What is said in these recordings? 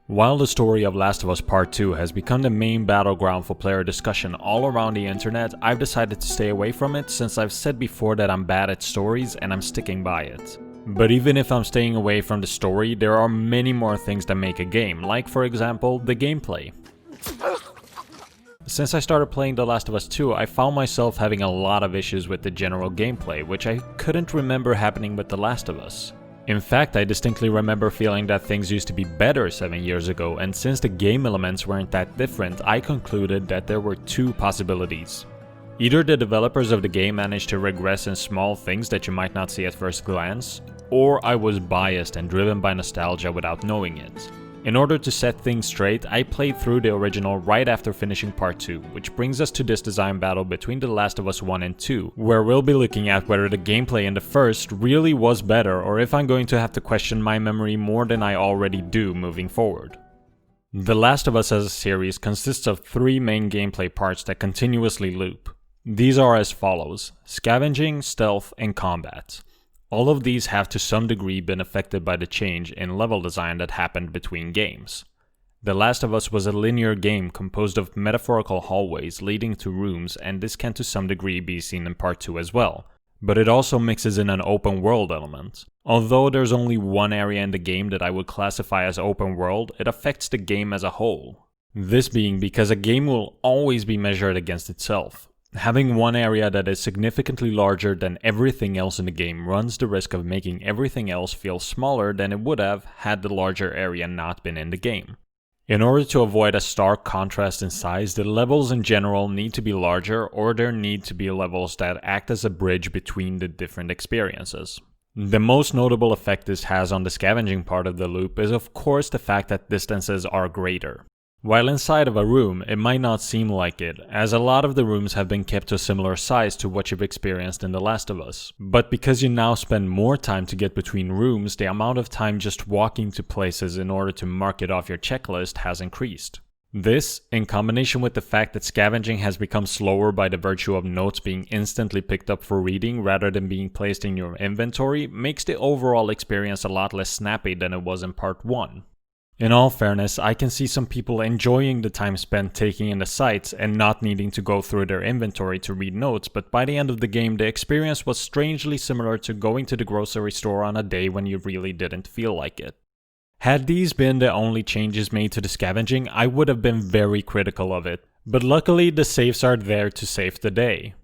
While the story of Last of Us Part 2 has become the main battleground for player discussion all around the internet, I've decided to stay away from it since I've said before that I'm bad at stories and I'm sticking by it. But even if I'm staying away from the story, there are many more things that make a game, like for example, the gameplay. Since I started playing The Last of Us 2, I found myself having a lot of issues with the general gameplay, which I couldn't remember happening with The Last of Us. In fact, I distinctly remember feeling that things used to be better 7 years ago, and since the game elements weren't that different, I concluded that there were two possibilities. Either the developers of the game managed to regress in small things that you might not see at first glance, or I was biased and driven by nostalgia without knowing it. In order to set things straight, I played through the original right after finishing part 2, which brings us to this design battle between The Last of Us 1 and 2, where we'll be looking at whether the gameplay in the first really was better or if I'm going to have to question my memory more than I already do moving forward. The Last of Us as a series consists of three main gameplay parts that continuously loop. These are as follows: scavenging, stealth, and combat. All of these have to some degree been affected by the change in level design that happened between games. The Last of Us was a linear game composed of metaphorical hallways leading to rooms, and this can to some degree be seen in part 2 as well. But it also mixes in an open world element. Although there's only one area in the game that I would classify as open world, it affects the game as a whole. This being because a game will always be measured against itself. Having one area that is significantly larger than everything else in the game runs the risk of making everything else feel smaller than it would have had the larger area not been in the game. In order to avoid a stark contrast in size, the levels in general need to be larger, or there need to be levels that act as a bridge between the different experiences. The most notable effect this has on the scavenging part of the loop is of course the fact that distances are greater. While inside of a room, it might not seem like it, as a lot of the rooms have been kept to a similar size to what you've experienced in The Last of Us. But because you now spend more time to get between rooms, the amount of time just walking to places in order to mark it off your checklist has increased. This, in combination with the fact that scavenging has become slower by the virtue of notes being instantly picked up for reading rather than being placed in your inventory, makes the overall experience a lot less snappy than it was in part 1. In all fairness, I can see some people enjoying the time spent taking in the sights and not needing to go through their inventory to read notes, but by the end of the game the experience was strangely similar to going to the grocery store on a day when you really didn't feel like it. Had these been the only changes made to the scavenging, I would have been very critical of it, but luckily the saves are there to save the day.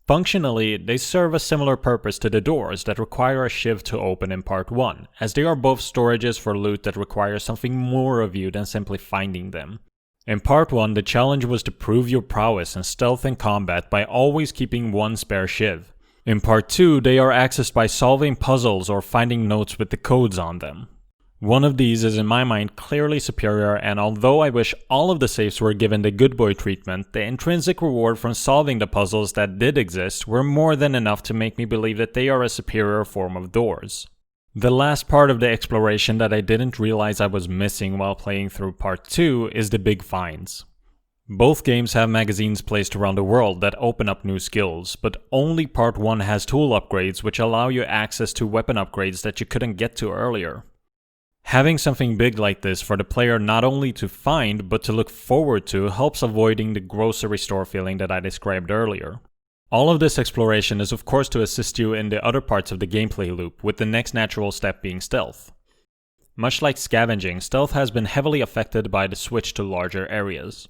Functionally, they serve a similar purpose to the doors that require a shiv to open in part 1, as they are both storages for loot that require something more of you than simply finding them. In part 1, the challenge was to prove your prowess in stealth and combat by always keeping one spare shiv. In part 2, they are accessed by solving puzzles or finding notes with the codes on them. One of these is in my mind clearly superior, and although I wish all of the saves were given the good boy treatment, the intrinsic reward from solving the puzzles that did exist were more than enough to make me believe that they are a superior form of doors. The last part of the exploration that I didn't realize I was missing while playing through part 2 is the big finds. Both games have magazines placed around the world that open up new skills, but only part 1 has tool upgrades which allow you access to weapon upgrades that you couldn't get to earlier. Having something big like this for the player not only to find, but to look forward to helps avoiding the grocery store feeling that I described earlier. All of this exploration is of course to assist you in the other parts of the gameplay loop, with the next natural step being stealth. Much like scavenging, stealth has been heavily affected by the switch to larger areas.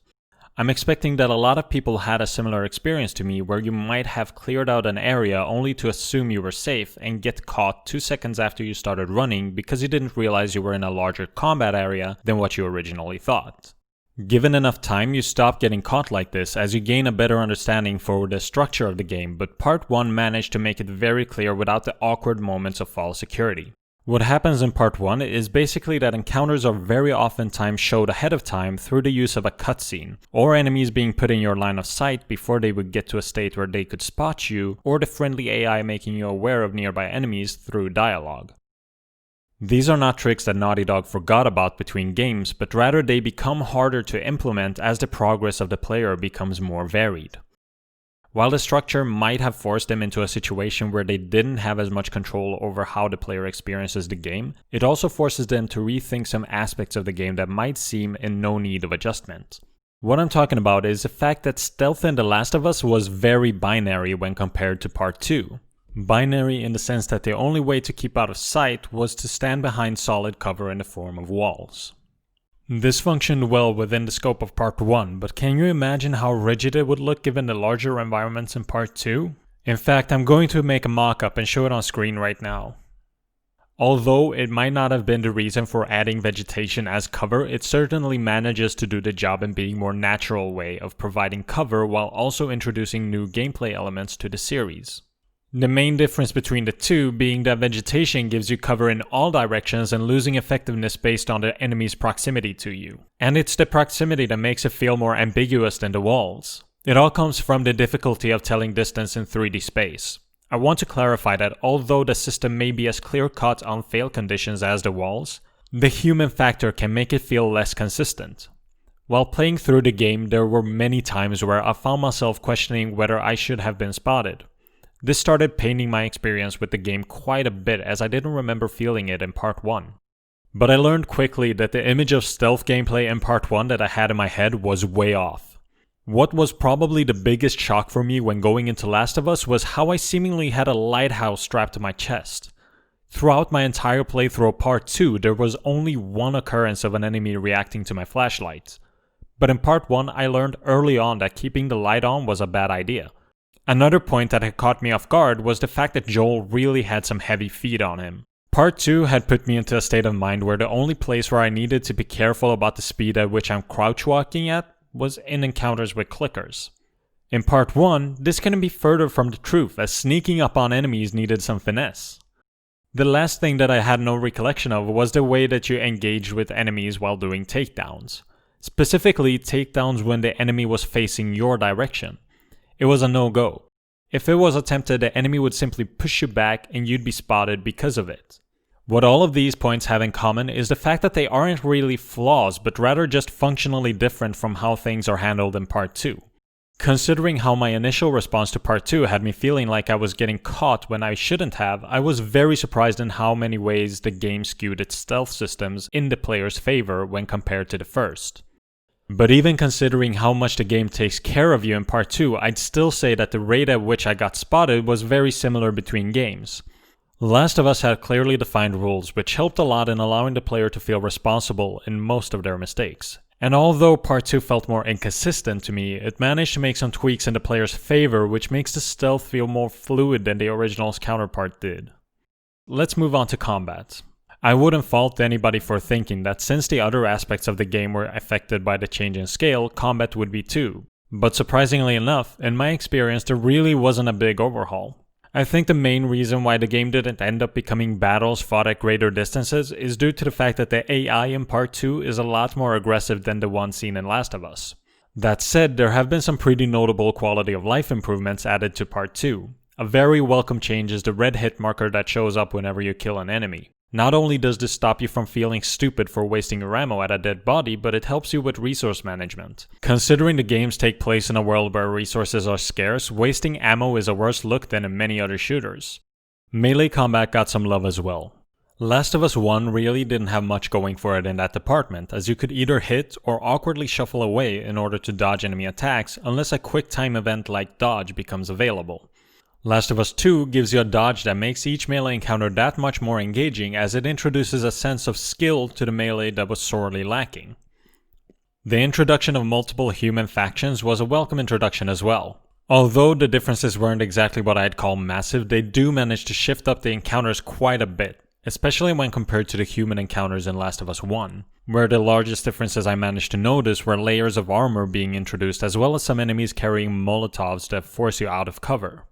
I'm expecting that a lot of people had a similar experience to me where you might have cleared out an area only to assume you were safe and get caught 2 seconds after you started running because you didn't realize you were in a larger combat area than what you originally thought. Given enough time, you stop getting caught like this as you gain a better understanding for the structure of the game, but part 1 managed to make it very clear without the awkward moments of false security. What happens in part 1 is basically that encounters are very oftentimes showed ahead of time through the use of a cutscene, or enemies being put in your line of sight before they would get to a state where they could spot you, or the friendly AI making you aware of nearby enemies through dialogue. These are not tricks that Naughty Dog forgot about between games, but rather they become harder to implement as the progress of the player becomes more varied. While the structure might have forced them into a situation where they didn't have as much control over how the player experiences the game, it also forces them to rethink some aspects of the game that might seem in no need of adjustment. What I'm talking about is the fact that stealth in The Last of Us was very binary when compared to Part 2. Binary in the sense that the only way to keep out of sight was to stand behind solid cover in the form of walls. This functioned well within the scope of Part 1, but can you imagine how rigid it would look given the larger environments in Part 2? In fact, I'm going to make a mock-up and show it on screen right now. Although it might not have been the reason for adding vegetation as cover, it certainly manages to do the job in being a more natural way of providing cover while also introducing new gameplay elements to the series. The main difference between the two being that vegetation gives you cover in all directions and losing effectiveness based on the enemy's proximity to you. And it's the proximity that makes it feel more ambiguous than the walls. It all comes from the difficulty of telling distance in 3D space. I want to clarify that although the system may be as clear-cut on fail conditions as the walls, the human factor can make it feel less consistent. While playing through the game, there were many times where I found myself questioning whether I should have been spotted. This started painting my experience with the game quite a bit as I didn't remember feeling it in Part 1. But I learned quickly that the image of stealth gameplay in Part 1 that I had in my head was way off. What was probably the biggest shock for me when going into Last of Us was how I seemingly had a lighthouse strapped to my chest. Throughout my entire playthrough of Part 2, there was only one occurrence of an enemy reacting to my flashlight. But in Part 1, I learned early on that keeping the light on was a bad idea. Another point that had caught me off guard was the fact that Joel really had some heavy feet on him. Part 2 had put me into a state of mind where the only place where I needed to be careful about the speed at which I'm crouch walking at was in encounters with clickers. In Part 1, this couldn't be further from the truth as sneaking up on enemies needed some finesse. The last thing that I had no recollection of was the way that you engaged with enemies while doing takedowns. Specifically, takedowns when the enemy was facing your direction. It was a no-go. If it was attempted, the enemy would simply push you back and you'd be spotted because of it. What all of these points have in common is the fact that they aren't really flaws, but rather just functionally different from how things are handled in Part 2. Considering how my initial response to Part 2 had me feeling like I was getting caught when I shouldn't have, I was very surprised in how many ways the game skewed its stealth systems in the player's favor when compared to the first. But even considering how much the game takes care of you in Part 2, I'd still say that the rate at which I got spotted was very similar between games. Last of Us had clearly defined rules, which helped a lot in allowing the player to feel responsible in most of their mistakes. And although Part 2 felt more inconsistent to me, it managed to make some tweaks in the player's favor, which makes the stealth feel more fluid than the original's counterpart did. Let's move on to combat. I wouldn't fault anybody for thinking that since the other aspects of the game were affected by the change in scale, combat would be too. But surprisingly enough, in my experience there really wasn't a big overhaul. I think the main reason why the game didn't end up becoming battles fought at greater distances is due to the fact that the AI in Part 2 is a lot more aggressive than the one seen in Last of Us. That said, there have been some pretty notable quality of life improvements added to Part 2. A very welcome change is the red hit marker that shows up whenever you kill an enemy. Not only does this stop you from feeling stupid for wasting your ammo at a dead body, but it helps you with resource management. Considering the games take place in a world where resources are scarce, wasting ammo is a worse look than in many other shooters. Melee combat got some love as well. Last of Us 1 really didn't have much going for it in that department, as you could either hit or awkwardly shuffle away in order to dodge enemy attacks unless a quick time event like dodge becomes available. Last of Us 2 gives you a dodge that makes each melee encounter that much more engaging as it introduces a sense of skill to the melee that was sorely lacking. The introduction of multiple human factions was a welcome introduction as well. Although the differences weren't exactly what I'd call massive, they do manage to shift up the encounters quite a bit, especially when compared to the human encounters in Last of Us 1, where the largest differences I managed to notice were layers of armor being introduced as well as some enemies carrying molotovs that force you out of cover.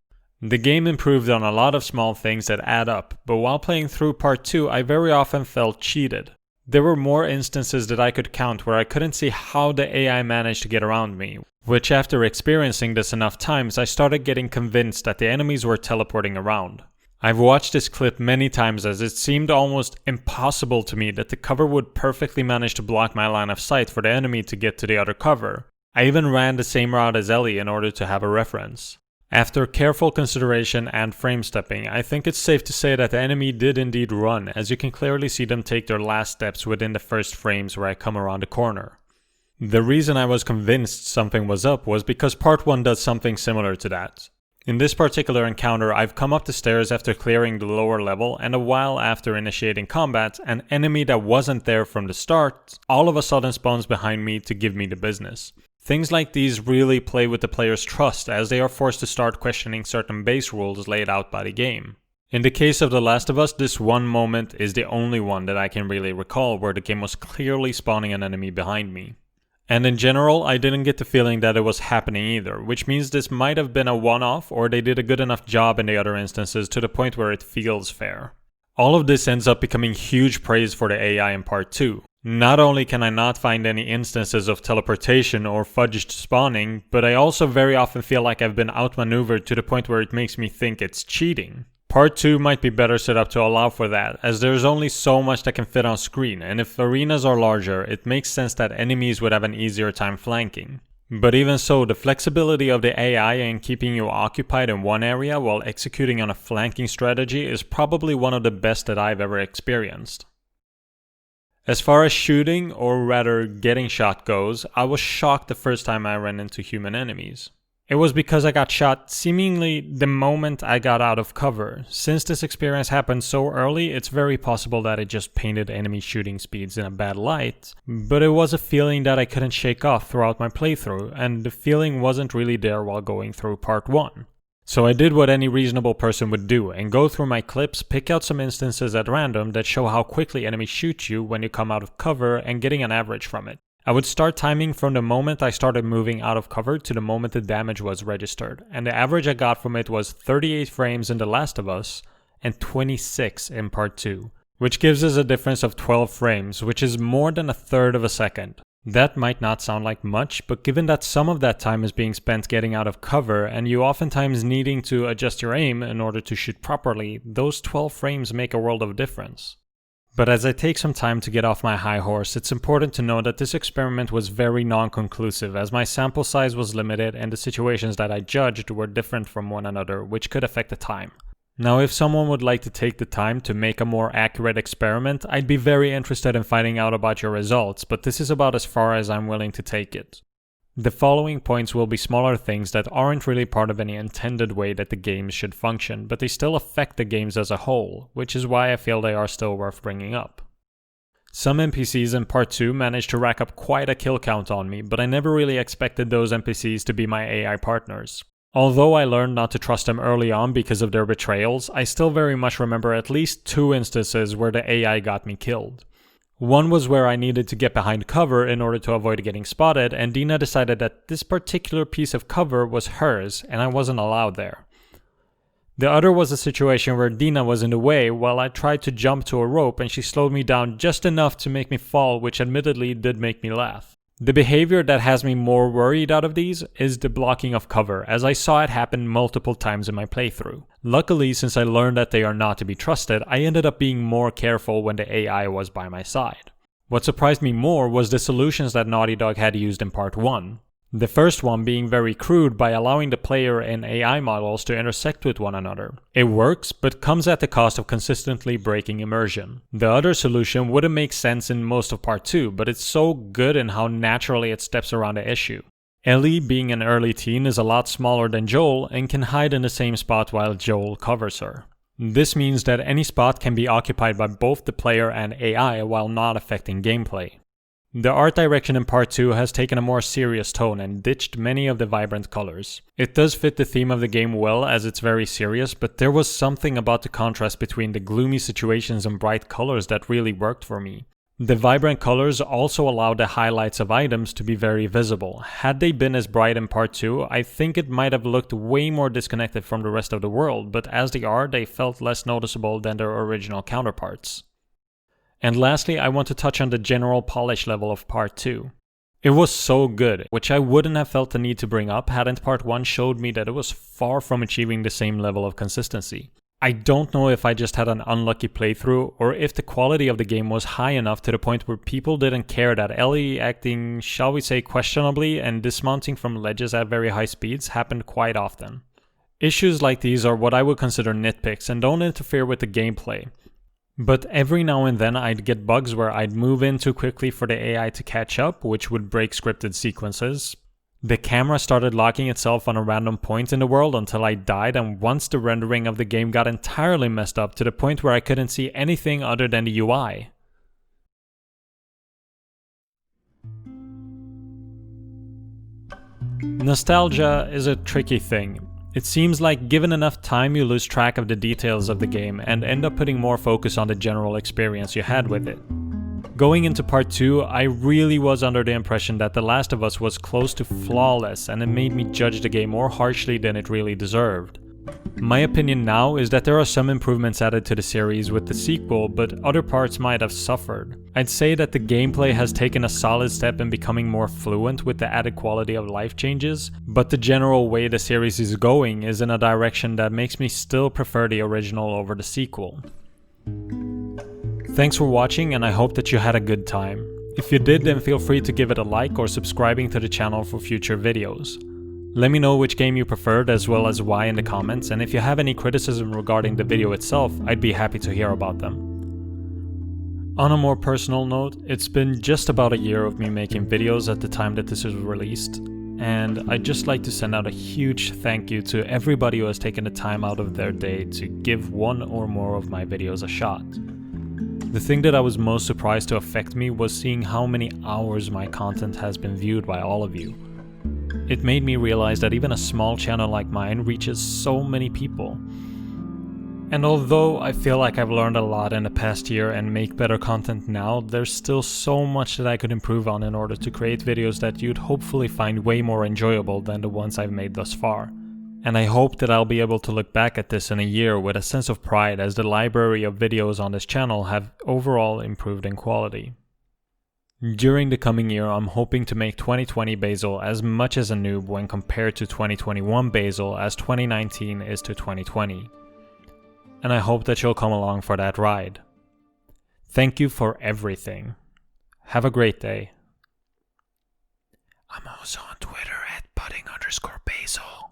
The game improved on a lot of small things that add up, but while playing through Part 2 I very often felt cheated. There were more instances that I could count where I couldn't see how the AI managed to get around me, which after experiencing this enough times I started getting convinced that the enemies were teleporting around. I've watched this clip many times as it seemed almost impossible to me that the cover would perfectly manage to block my line of sight for the enemy to get to the other cover. I even ran the same route as Ellie in order to have a reference. After careful consideration and frame stepping, I think it's safe to say that the enemy did indeed run, as you can clearly see them take their last steps within the first frames where I come around the corner. The reason I was convinced something was up was because part 1 does something similar to that. In this particular encounter, I've come up the stairs after clearing the lower level, and a while after initiating combat, an enemy that wasn't there from the start all of a sudden spawns behind me to give me the business. Things like these really play with the player's trust, as they are forced to start questioning certain base rules laid out by the game. In the case of The Last of Us, this one moment is the only one that I can really recall where the game was clearly spawning an enemy behind me. And in general, I didn't get the feeling that it was happening either, which means this might have been a one-off, or they did a good enough job in the other instances to the point where it feels fair. All of this ends up becoming huge praise for the AI in part 2. Not only can I not find any instances of teleportation or fudged spawning, but I also very often feel like I've been outmaneuvered to the point where it makes me think it's cheating. Part 2 might be better set up to allow for that, as there's only so much that can fit on screen, and if arenas are larger, it makes sense that enemies would have an easier time flanking. But even so, the flexibility of the AI in keeping you occupied in one area while executing on a flanking strategy is probably one of the best that I've ever experienced. As far as shooting, or rather getting shot goes, I was shocked the first time I ran into human enemies. It was because I got shot seemingly the moment I got out of cover. Since this experience happened so early, it's very possible that it just painted enemy shooting speeds in a bad light, but it was a feeling that I couldn't shake off throughout my playthrough, and the feeling wasn't really there while going through part 1. So I did what any reasonable person would do, and go through my clips, pick out some instances at random that show how quickly enemies shoot you when you come out of cover, and getting an average from it. I would start timing from the moment I started moving out of cover to the moment the damage was registered, and the average I got from it was 38 frames in The Last of Us and 26 in part 2, which gives us a difference of 12 frames, which is more than a third of a second. That might not sound like much, but given that some of that time is being spent getting out of cover and you oftentimes needing to adjust your aim in order to shoot properly, those 12 frames make a world of difference. But as I take some time to get off my high horse, it's important to know that this experiment was very non-conclusive, as my sample size was limited and the situations that I judged were different from one another, which could affect the time. Now, if someone would like to take the time to make a more accurate experiment, I'd be very interested in finding out about your results, but this is about as far as I'm willing to take it. The following points will be smaller things that aren't really part of any intended way that the games should function, but they still affect the games as a whole, which is why I feel they are still worth bringing up. Some NPCs in part 2 managed to rack up quite a kill count on me, but I never really expected those NPCs to be my AI partners. Although I learned not to trust them early on because of their betrayals, I still very much remember at least 2 instances where the AI got me killed. One was where I needed to get behind cover in order to avoid getting spotted, and Dina decided that this particular piece of cover was hers and I wasn't allowed there. The other was a situation where Dina was in the way while I tried to jump to a rope and she slowed me down just enough to make me fall, which admittedly did make me laugh. The behavior that has me more worried out of these is the blocking of cover, as I saw it happen multiple times in my playthrough. Luckily, since I learned that they are not to be trusted, I ended up being more careful when the AI was by my side. What surprised me more was the solutions that Naughty Dog had used in part 1. The first one being very crude by allowing the player and AI models to intersect with one another. It works, but comes at the cost of consistently breaking immersion. The other solution wouldn't make sense in most of part 2, but it's so good in how naturally it steps around the issue. Ellie, being an early teen, is a lot smaller than Joel and can hide in the same spot while Joel covers her. This means that any spot can be occupied by both the player and AI while not affecting gameplay. The art direction in part 2 has taken a more serious tone and ditched many of the vibrant colors. It does fit the theme of the game well, as it's very serious, but there was something about the contrast between the gloomy situations and bright colors that really worked for me. The vibrant colors also allowed the highlights of items to be very visible. Had they been as bright in part 2, I think it might have looked way more disconnected from the rest of the world, but as they are, they felt less noticeable than their original counterparts. And lastly, I want to touch on the general polish level of part 2. It was so good, which I wouldn't have felt the need to bring up hadn't part 1 showed me that it was far from achieving the same level of consistency. I don't know if I just had an unlucky playthrough, or if the quality of the game was high enough to the point where people didn't care that Ellie acting, shall we say, questionably and dismounting from ledges at very high speeds happened quite often. Issues like these are what I would consider nitpicks and don't interfere with the gameplay. But every now and then I'd get bugs where I'd move in too quickly for the AI to catch up, which would break scripted sequences. The camera started locking itself on a random point in the world until I died, and once the rendering of the game got entirely messed up to the point where I couldn't see anything other than the UI. Nostalgia is a tricky thing. It seems like given enough time you lose track of the details of the game and end up putting more focus on the general experience you had with it. Going into part 2, I really was under the impression that The Last of Us was close to flawless, and it made me judge the game more harshly than it really deserved. My opinion now is that there are some improvements added to the series with the sequel, but other parts might have suffered. I'd say that the gameplay has taken a solid step in becoming more fluent with the added quality of life changes, but the general way the series is going is in a direction that makes me still prefer the original over the sequel. Thanks for watching, and I hope that you had a good time. If you did, then feel free to give it a like or subscribing to the channel for future videos. Let me know which game you preferred as well as why in the comments, and if you have any criticism regarding the video itself, I'd be happy to hear about them. On a more personal note, it's been just about a year of me making videos at the time that this was released, and I'd just like to send out a huge thank you to everybody who has taken the time out of their day to give one or more of my videos a shot. The thing that I was most surprised to affect me was seeing how many hours my content has been viewed by all of you. It made me realize that even a small channel like mine reaches so many people. And although I feel like I've learned a lot in the past year and make better content now, there's still so much that I could improve on in order to create videos that you'd hopefully find way more enjoyable than the ones I've made thus far. And I hope that I'll be able to look back at this in a year with a sense of pride, as the library of videos on this channel have overall improved in quality. During the coming year, I'm hoping to make 2020 Basil as much as a noob when compared to 2021 Basil as 2019 is to 2020. And I hope that you'll come along for that ride. Thank you for everything. Have a great day. I'm also on Twitter at pudding_Basil.